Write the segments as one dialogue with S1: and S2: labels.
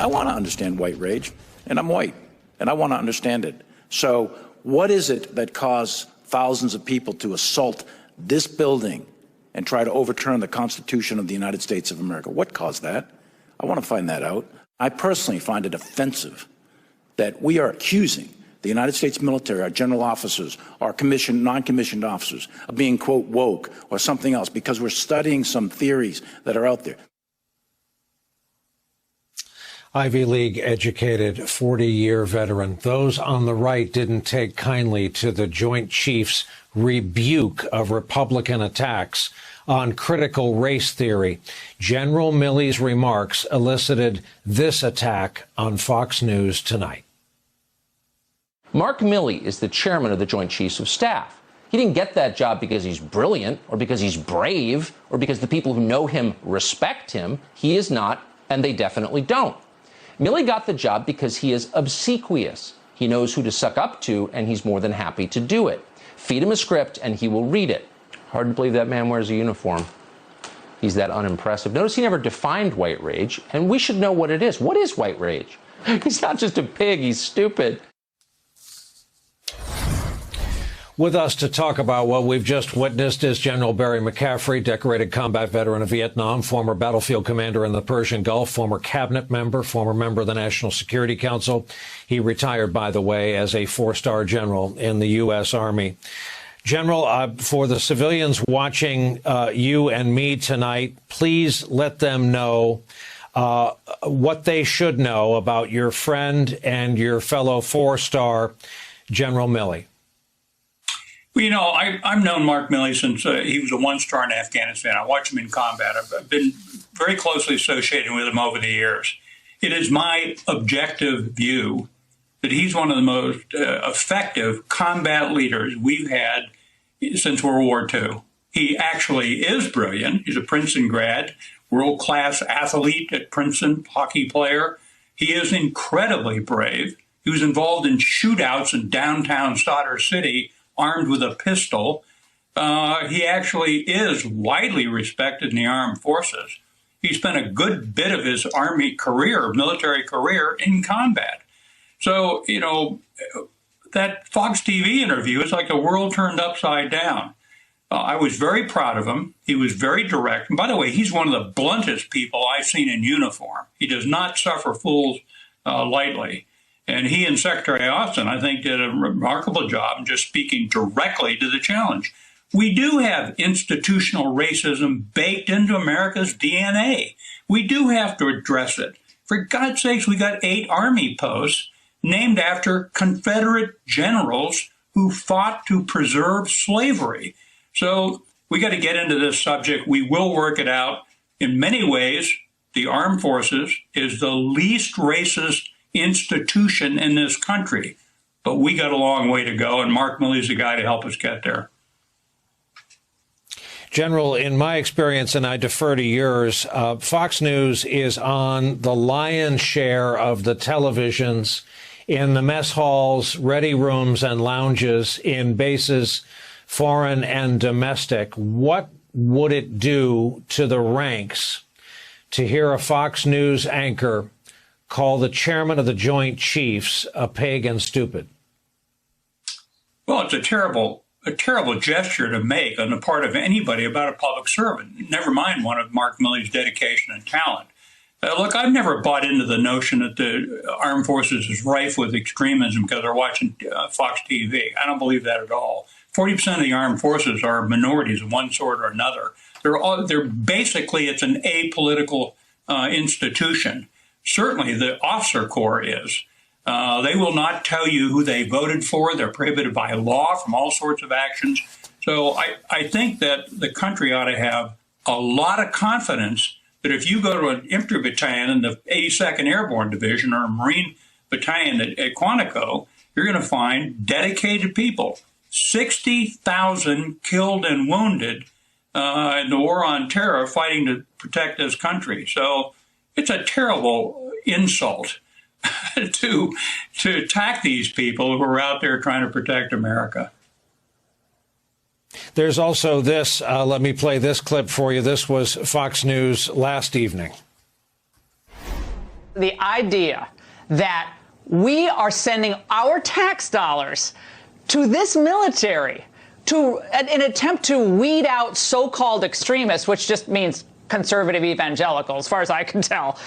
S1: I want to understand white rage, and I'm white, and I want to understand it. So what is it that caused thousands of people to assault this building and try to overturn the Constitution of the United States of America? What caused that? I want to find that out. I personally find it offensive that we are accusing the United States military, our general officers, our commissioned, non-commissioned officers of being, quote, woke or something else because we're studying some theories that are out there.
S2: Ivy League educated 40-year veteran. Those on the right didn't take kindly to the Joint Chiefs' rebuke of Republican attacks on critical race theory. General Milley's remarks elicited this attack on Fox News tonight.
S3: Mark Milley is the chairman of the Joint Chiefs of Staff. He didn't get that job because he's brilliant or because he's brave or because the people who know him respect him. He is not, and they definitely don't. Milley got the job because he is obsequious. He knows who to suck up to, and he's more than happy to do it. Feed him a script, and he will read it. Hard to believe that man wears a uniform. He's that unimpressive. Notice he never defined white rage, and we should know what it is. What is white rage? He's not just a pig, he's stupid.
S2: With us to talk about what we've just witnessed is General Barry McCaffrey, decorated combat veteran of Vietnam, former battlefield commander in the Persian Gulf, former cabinet member, former member of the National Security Council. He retired, by the way, as a four-star general in the U.S. Army. General, for the civilians watching you and me tonight, please let them know what they should know about your friend and your fellow four-star General Milley.
S4: Well, you know, I've known Mark Milley since he was a one-star in Afghanistan. I watched him in combat. I've been very closely associated with him over the years. It is my objective view that he's one of the most effective combat leaders we've had since World War II. He actually is brilliant. He's a Princeton grad, world-class athlete at Princeton, hockey player. He is incredibly brave. He was involved in shootouts in downtown Sadr City, armed with a pistol. He actually is widely respected in the armed forces. He spent a good bit of his Army career, military career, in combat. So, you know, that Fox TV interview is like the world turned upside down. I was very proud of him. He was very direct. And by the way, he's one of the bluntest people I've seen in uniform. He does not suffer fools lightly. And he and Secretary Austin, I think, did a remarkable job in just speaking directly to the challenge. We do have institutional racism baked into America's DNA. We do have to address it. For God's sakes, we got 8 Army posts named after Confederate generals who fought to preserve slavery. So we got to get into this subject. We will work it out. In many ways, the armed forces is the least racist institution in this country, but we got a long way to go, and Mark Milley's the guy to help us get there.
S2: General, in my experience, and I defer to yours, Fox News is on the lion's share of the televisions, in the mess halls, ready rooms, and lounges, in bases, foreign and domestic. What would it do to the ranks to hear a Fox News anchor call the chairman of the Joint Chiefs a pig and stupid?
S4: Well, it's a terrible gesture to make on the part of anybody about a public servant, never mind one of Mark Milley's dedication and talent. Look, I've never bought into the notion that the armed forces is rife with extremism because they're watching Fox TV. I don't believe that at all. 40% of the armed forces are minorities of one sort or another. They're basically, it's an apolitical institution. Certainly the officer corps is. They will not tell you who they voted for. They're prohibited by law from all sorts of actions. So I think that the country ought to have a lot of confidence that if you go to an infantry battalion in the 82nd Airborne Division or a Marine battalion at Quantico, you're going to find dedicated people. 60,000 killed and wounded in the war on terror fighting to protect this country. So it's a terrible insult to attack these people who are out there trying to protect America.
S2: There's also this. Let me play this clip for you. This was Fox News last evening.
S5: The idea that we are sending our tax dollars to this military to an attempt to weed out so-called extremists, which just means conservative evangelical, as far as I can tell.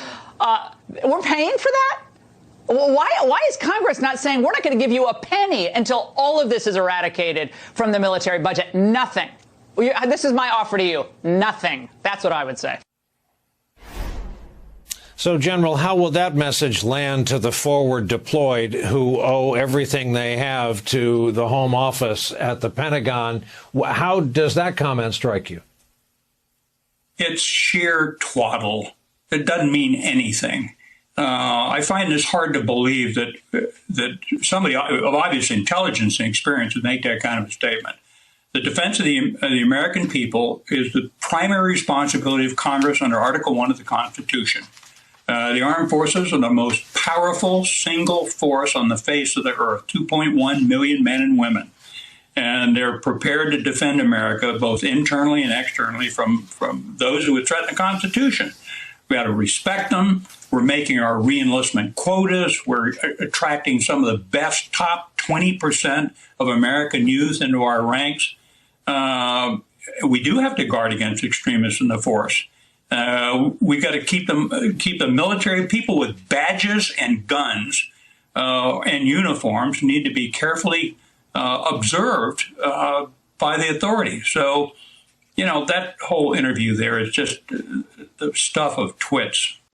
S5: We're paying for that? Why is Congress not saying we're not going to give you a penny until all of this is eradicated from the military budget? Nothing. This is my offer to you. Nothing. That's what I would say.
S2: So, General, how will that message land to the forward deployed who owe everything they have to the Home Office at the Pentagon? How does that comment strike you?
S4: It's sheer twaddle. It doesn't mean anything. I find this hard to believe that somebody of obvious intelligence and experience would make that kind of a statement. The defense of the American people is the primary responsibility of Congress under Article 1 of the Constitution. The armed forces are the most powerful single force on the face of the earth, 2.1 million men and women. And they're prepared to defend America, both internally and externally, from those who would threaten the Constitution. We got to respect them. We're making our reenlistment quotas. We're attracting some of the best top 20% of American youth into our ranks. We do have to guard against extremists in the force. We got to keep the military people with badges and guns and uniforms need to be carefully observed by the authorities. So, you know, that whole interview there is just the stuff of twits.